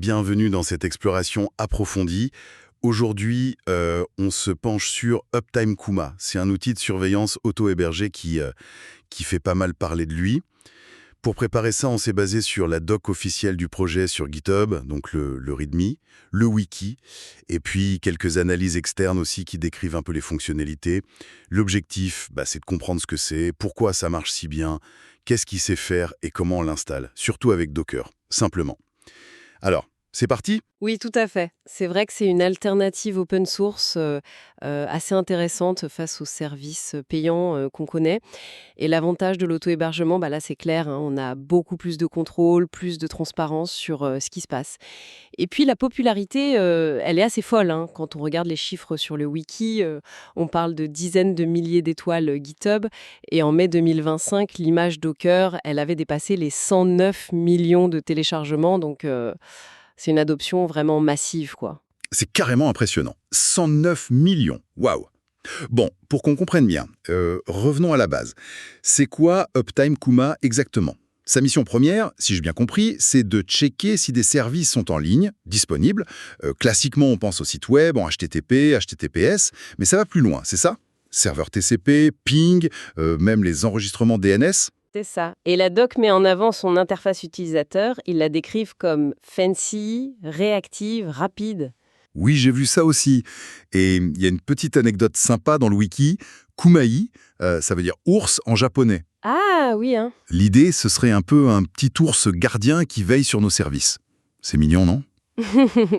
bienvenue dans cette exploration approfondie. Aujourd'hui, on se penche sur Uptime Kuma. C'est un outil de surveillance auto-hébergé qui fait pas mal parler de lui. Pour préparer ça, on s'est basé sur la doc officielle du projet sur GitHub, donc le README, le wiki, et puis quelques analyses externes aussi qui décrivent un peu les fonctionnalités. L'objectif, c'est de comprendre ce que c'est, pourquoi ça marche si bien, qu'est-ce qu'il sait faire et comment on l'installe, surtout avec Docker, simplement. Alors, c'est parti ? Oui, tout à fait. C'est vrai que c'est une alternative open source assez intéressante face aux services payants qu'on connaît. Et l'avantage de l'auto-hébergement, là c'est clair, hein, on a beaucoup plus de contrôle, plus de transparence sur ce qui se passe. Et puis la popularité, elle est assez folle, hein. Quand on regarde les chiffres sur le wiki, on parle de dizaines de milliers d'étoiles GitHub. Et en mai 2025, l'image Docker, elle avait dépassé les 109 millions de téléchargements. Donc c'est une adoption vraiment massive, quoi. C'est carrément impressionnant. 109 millions. Waouh! Bon, pour qu'on comprenne bien, revenons à la base. C'est quoi Uptime Kuma exactement ? Sa mission première, si j'ai bien compris, c'est de checker si des services sont en ligne, disponibles. Classiquement, on pense au site web, en HTTP, HTTPS, mais ça va plus loin, c'est ça ? Serveur TCP, ping, même les enregistrements DNS ? C'est ça. Et la doc met en avant son interface utilisateur. Ils la décrivent comme fancy, réactive, rapide. Oui, j'ai vu ça aussi. Et il y a une petite anecdote sympa dans le wiki. Kumai, ça veut dire ours en japonais. Ah oui, hein. L'idée, ce serait un peu un petit ours gardien qui veille sur nos services. C'est mignon, non ?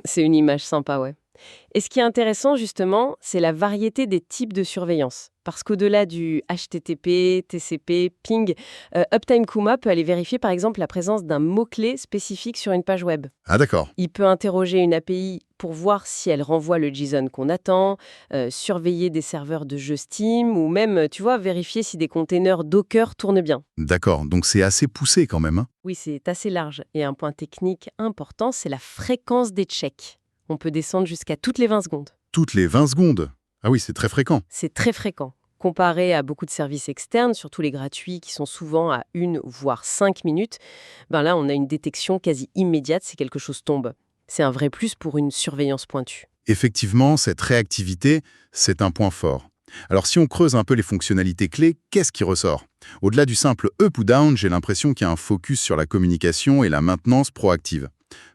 C'est une image sympa, ouais. Et ce qui est intéressant, justement, c'est la variété des types de surveillance. Parce qu'au-delà du HTTP, TCP, ping, Uptime Kuma peut aller vérifier, par exemple, la présence d'un mot-clé spécifique sur une page web. Ah d'accord. Il peut interroger une API pour voir si elle renvoie le JSON qu'on attend, surveiller des serveurs de jeux Steam, ou même, tu vois, vérifier si des containers Docker tournent bien. D'accord, donc c'est assez poussé quand même, hein ? Oui, c'est assez large. Et un point technique important, c'est la fréquence des checks. On peut descendre jusqu'à toutes les 20 secondes. Toutes les 20 secondes. Ah oui, c'est très fréquent. C'est très fréquent. Comparé à beaucoup de services externes, surtout les gratuits qui sont souvent à 1 voire 5 minutes, là on a une détection quasi immédiate si quelque chose tombe. C'est un vrai plus pour une surveillance pointue. Effectivement, cette réactivité, c'est un point fort. Alors si on creuse un peu les fonctionnalités clés, qu'est-ce qui ressort ? Au-delà du simple up ou down, j'ai l'impression qu'il y a un focus sur la communication et la maintenance proactive.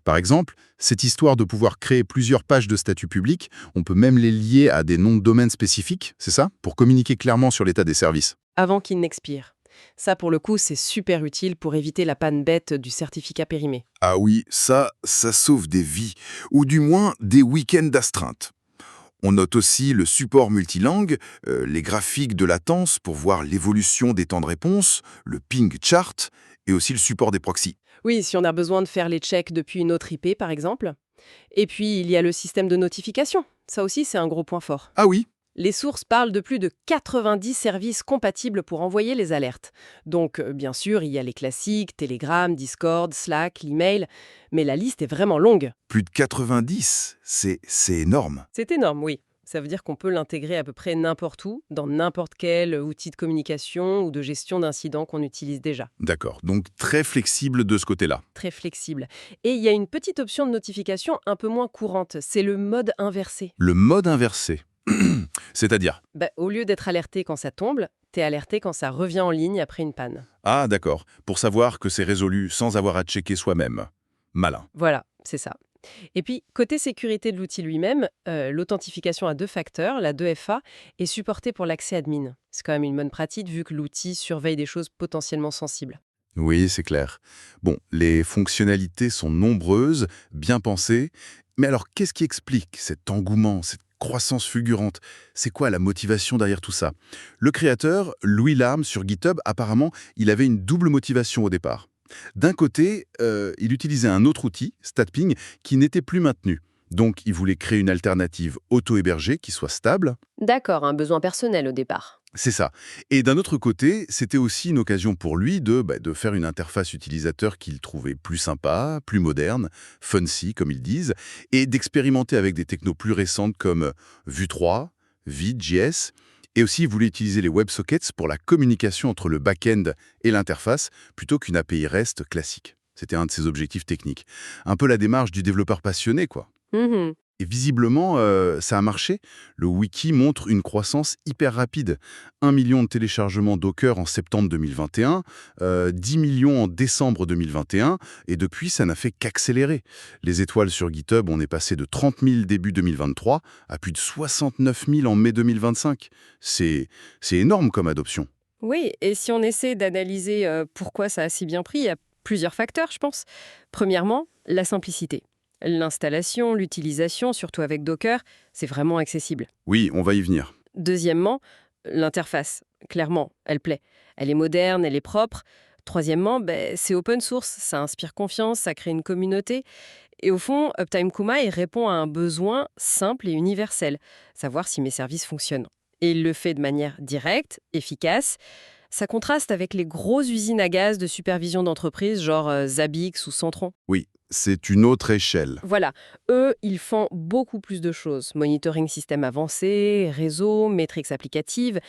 Par exemple, cette histoire de pouvoir créer plusieurs pages de statut public, on peut même les lier à des noms de domaine spécifiques, c'est ça ? Pour communiquer clairement sur l'état des services. Avant qu'il n'expire. Ça, pour le coup, c'est super utile pour éviter la panne bête du certificat périmé. Ah oui, ça sauve des vies, ou du moins des week-ends d'astreinte. On note aussi le support multilangue, les graphiques de latence pour voir l'évolution des temps de réponse, le ping chart, et aussi le support des proxys. Oui, si on a besoin de faire les checks depuis une autre IP, par exemple. Et puis, il y a le système de notification. Ça aussi, c'est un gros point fort. Ah oui, Les sources parlent de plus de 90 services compatibles pour envoyer les alertes. Donc, bien sûr, il y a les classiques, Telegram, Discord, Slack, l'email, mais la liste est vraiment longue. plus de 90, c'est énorme. C'est énorme, oui. Ça veut dire qu'on peut l'intégrer à peu près n'importe où, dans n'importe quel outil de communication ou de gestion d'incidents qu'on utilise déjà. D'accord, donc très flexible de ce côté-là. Très flexible. Et il y a une petite option de notification un peu moins courante, c'est le mode inversé. Le mode inversé, c'est-à-dire ? Au lieu d'être alerté quand ça tombe, t'es alerté quand ça revient en ligne après une panne. Ah d'accord, pour savoir que c'est résolu sans avoir à checker soi-même. Malin. Voilà, c'est ça. Et puis, côté sécurité de l'outil lui-même, l'authentification à 2 facteurs, la 2FA, est supportée pour l'accès admin. C'est quand même une bonne pratique vu que l'outil surveille des choses potentiellement sensibles. Oui, c'est clair. Bon, les fonctionnalités sont nombreuses, bien pensées, mais alors qu'est-ce qui explique cet engouement, cette croissance fulgurante ? C'est quoi la motivation derrière tout ça ? Le créateur, Louis Larme, sur GitHub, apparemment, il avait une double motivation au départ. D'un côté, il utilisait un autre outil, StatPing, qui n'était plus maintenu. Donc, il voulait créer une alternative auto-hébergée qui soit stable. D'accord, un besoin personnel au départ. C'est ça. Et d'un autre côté, c'était aussi une occasion pour lui de faire une interface utilisateur qu'il trouvait plus sympa, plus moderne, fancy comme ils disent, et d'expérimenter avec des technos plus récentes comme Vue 3, Vue.js, et aussi il voulait utiliser les WebSockets pour la communication entre le back-end et l'interface plutôt qu'une API REST classique. C'était un de ses objectifs techniques. Un peu la démarche du développeur passionné, quoi. Mhm. Et visiblement, ça a marché. Le wiki montre une croissance hyper rapide. 1 million de téléchargements Docker en septembre 2021, 10 millions en décembre 2021, et depuis, ça n'a fait qu'accélérer. Les étoiles sur GitHub, on est passé de 30 000 début 2023 à plus de 69 000 en mai 2025. C'est énorme comme adoption. Oui, et si on essaie d'analyser pourquoi ça a si bien pris, il y a plusieurs facteurs, je pense. Premièrement, la simplicité. L'installation, l'utilisation, surtout avec Docker, c'est vraiment accessible. Oui, on va y venir. Deuxièmement, l'interface. Clairement, elle plaît. Elle est moderne, elle est propre. Troisièmement, c'est open source, ça inspire confiance, ça crée une communauté. Et au fond, Uptime Kuma, il répond à un besoin simple et universel, savoir si mes services fonctionnent. Et il le fait de manière directe, efficace. Ça contraste avec les grosses usines à gaz de supervision d'entreprise, genre Zabbix ou Centron. Oui, c'est une autre échelle. Voilà, eux, ils font beaucoup plus de choses. Monitoring système avancé, réseau, métriques applicatives.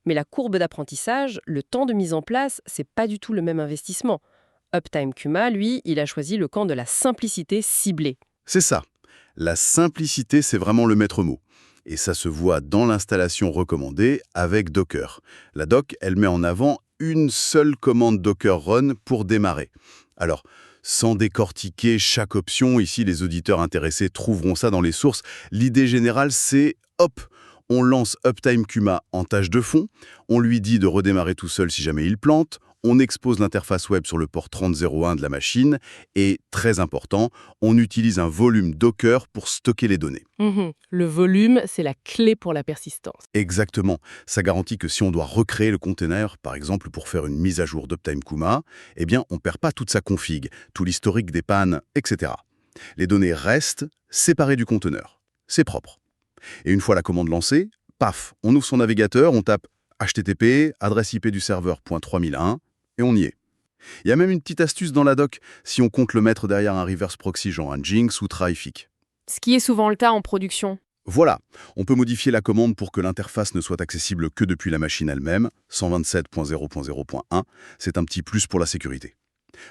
Mais la courbe d'apprentissage, le temps de mise en place, c'est pas du tout le même investissement. Uptime Kuma, lui, il a choisi le camp de la simplicité ciblée. C'est ça. La simplicité, c'est vraiment le maître mot. Et ça se voit dans l'installation recommandée avec Docker. La doc, elle met en avant une seule commande Docker Run pour démarrer. Alors, sans décortiquer chaque option, ici les auditeurs intéressés trouveront ça dans les sources, l'idée générale c'est, hop, on lance Uptime Kuma en tâche de fond, on lui dit de redémarrer tout seul si jamais il plante, on expose l'interface web sur le port 3001 de la machine et, très important, on utilise un volume Docker pour stocker les données. Le volume, c'est la clé pour la persistance. Exactement. Ça garantit que si on doit recréer le container, par exemple pour faire une mise à jour d'Uptime Kuma, eh bien on ne perd pas toute sa config, tout l'historique des pannes, etc. Les données restent séparées du conteneur. C'est propre. Et une fois la commande lancée, paf, on ouvre son navigateur, on tape HTTP, adresse IP du serveur .3001, et on y est. Il y a même une petite astuce dans la doc, si on compte le mettre derrière un reverse proxy genre un Jinx ou Traffic. Ce qui est souvent le cas en production. Voilà, on peut modifier la commande pour que l'interface ne soit accessible que depuis la machine elle-même, 127.0.0.1, c'est un petit plus pour la sécurité.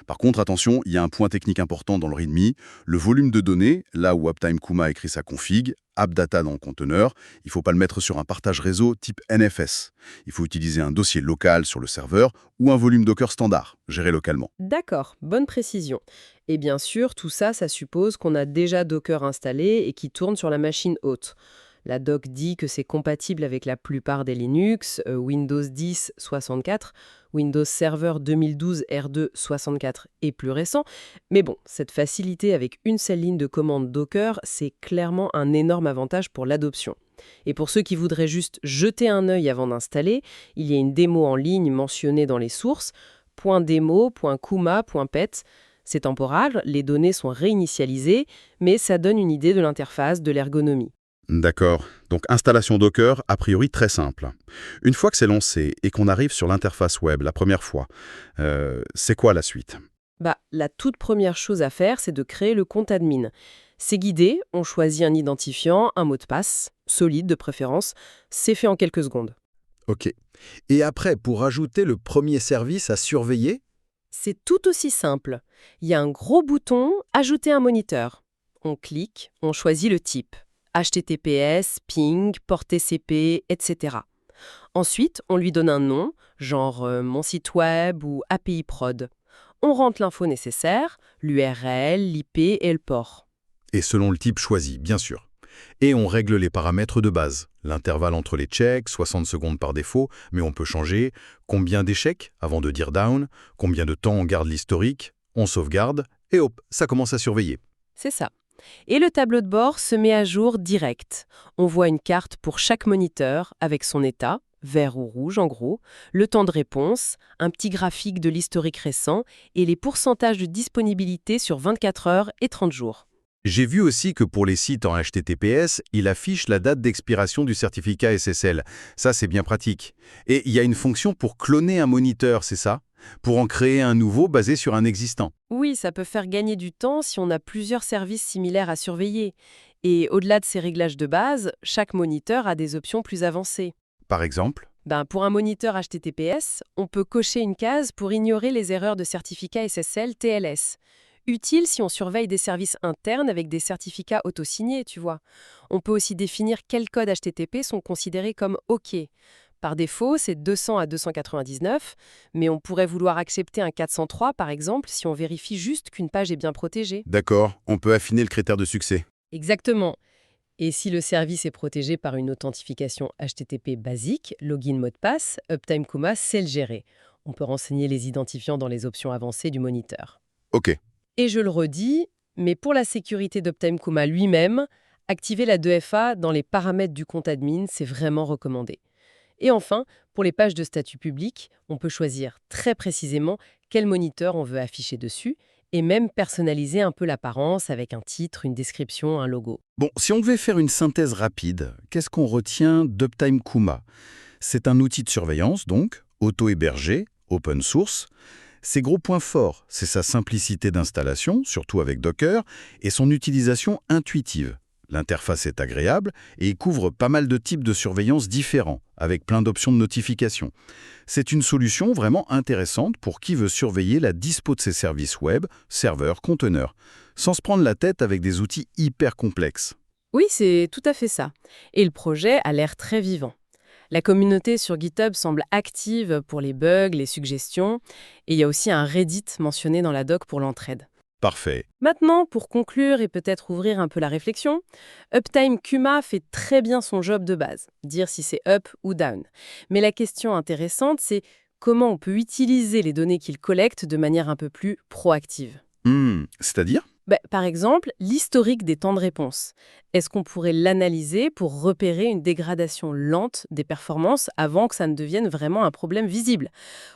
Par contre, attention, il y a un point technique important dans le README, le volume de données, là où Uptime Kuma a écrit sa config, AppData dans le conteneur, il ne faut pas le mettre sur un partage réseau type NFS. Il faut utiliser un dossier local sur le serveur ou un volume Docker standard, géré localement. D'accord, bonne précision. Et bien sûr, tout ça, ça suppose qu'on a déjà Docker installé et qui tourne sur la machine hôte. La doc dit que c'est compatible avec la plupart des Linux, Windows 10 64, Windows Server 2012 R2 64 et plus récent. Mais bon, cette facilité avec une seule ligne de commande Docker, c'est clairement un énorme avantage pour l'adoption. Et pour ceux qui voudraient juste jeter un œil avant d'installer, il y a une démo en ligne mentionnée dans les sources, .demo.kuma.pet. C'est temporal, les données sont réinitialisées, mais ça donne une idée de l'interface, de l'ergonomie. D'accord. Donc installation Docker, a priori très simple. Une fois que c'est lancé et qu'on arrive sur l'interface web la première fois, c'est quoi la suite? La toute première chose à faire, c'est de créer le compte admin. C'est guidé, on choisit un identifiant, un mot de passe, solide de préférence, c'est fait en quelques secondes. Ok. Et après, pour ajouter le premier service à surveiller, C'est tout aussi simple. Il y a un gros bouton « Ajouter un moniteur ». On clique, on choisit le type. HTTPS, ping, port TCP, etc. Ensuite, on lui donne un nom, genre mon site web ou API prod. On rentre l'info nécessaire, l'URL, l'IP et le port. et selon le type choisi, bien sûr. Et on règle les paramètres de base. L'intervalle entre les checks, 60 secondes par défaut, mais on peut changer. Combien d'échecs avant de dire down, combien de temps on garde l'historique, on sauvegarde, et hop, ça commence à surveiller. C'est ça. Et le tableau de bord se met à jour direct. On voit une carte pour chaque moniteur avec son état, vert ou rouge en gros, le temps de réponse, un petit graphique de l'historique récent et les pourcentages de disponibilité sur 24 heures et 30 jours. J'ai vu aussi que pour les sites en HTTPS, il affiche la date d'expiration du certificat SSL. Ça, c'est bien pratique. Et il y a une fonction pour cloner un moniteur, c'est ça? Pour en créer un nouveau basé sur un existant. Oui, ça peut faire gagner du temps si on a plusieurs services similaires à surveiller. Et au-delà de ces réglages de base, chaque moniteur a des options plus avancées. Par exemple, Pour un moniteur HTTPS, on peut cocher une case pour ignorer les erreurs de certificat SSL TLS. Utile si on surveille des services internes avec des certificats auto-signés, tu vois. On peut aussi définir quels codes HTTP sont considérés comme OK. Par défaut, c'est 200 à 299, mais on pourrait vouloir accepter un 403 par exemple si on vérifie juste qu'une page est bien protégée. D'accord, on peut affiner le critère de succès. Exactement. Et si le service est protégé par une authentification HTTP basique, login mot de passe, Uptime Kuma sait le gérer. On peut renseigner les identifiants dans les options avancées du moniteur. Ok. Et je le redis, mais pour la sécurité d'Uptime Kuma lui-même, activer la 2FA dans les paramètres du compte admin, c'est vraiment recommandé. Et enfin, pour les pages de statut public, on peut choisir très précisément quel moniteur on veut afficher dessus et même personnaliser un peu l'apparence avec un titre, une description, un logo. Bon, si on devait faire une synthèse rapide, qu'est-ce qu'on retient d'Uptime Kuma? C'est un outil de surveillance, donc, auto-hébergé, open source. Ses gros points forts, c'est sa simplicité d'installation, surtout avec Docker, et son utilisation intuitive. L'interface est agréable et il couvre pas mal de types de surveillance différents, avec plein d'options de notification. C'est une solution vraiment intéressante pour qui veut surveiller la dispo de ses services web, serveurs, conteneurs, sans se prendre la tête avec des outils hyper complexes. Oui, c'est tout à fait ça. Et le projet a l'air très vivant. La communauté sur GitHub semble active pour les bugs, les suggestions, et il y a aussi un Reddit mentionné dans la doc pour l'entraide. Parfait. Maintenant, pour conclure et peut-être ouvrir un peu la réflexion, Uptime Kuma fait très bien son job de base, dire si c'est up ou down. Mais la question intéressante, c'est comment on peut utiliser les données qu'il collecte de manière un peu plus proactive. C'est-à-dire? Par exemple, l'historique des temps de réponse. Est-ce qu'on pourrait l'analyser pour repérer une dégradation lente des performances avant que ça ne devienne vraiment un problème visible?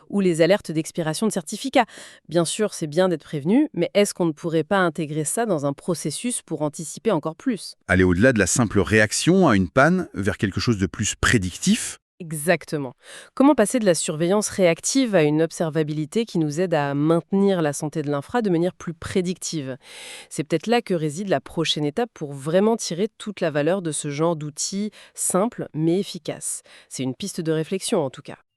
Ou les alertes d'expiration de certificats. Bien sûr, c'est bien d'être prévenu, mais est-ce qu'on ne pourrait pas intégrer ça dans un processus pour anticiper encore plus? Aller au-delà de la simple réaction à une panne vers quelque chose de plus prédictif? Exactement. Comment passer de la surveillance réactive à une observabilité qui nous aide à maintenir la santé de l'infra de manière plus prédictive? C'est peut-être là que réside la prochaine étape pour vraiment tirer toute la valeur de ce genre d'outils simples mais efficaces. C'est une piste de réflexion en tout cas.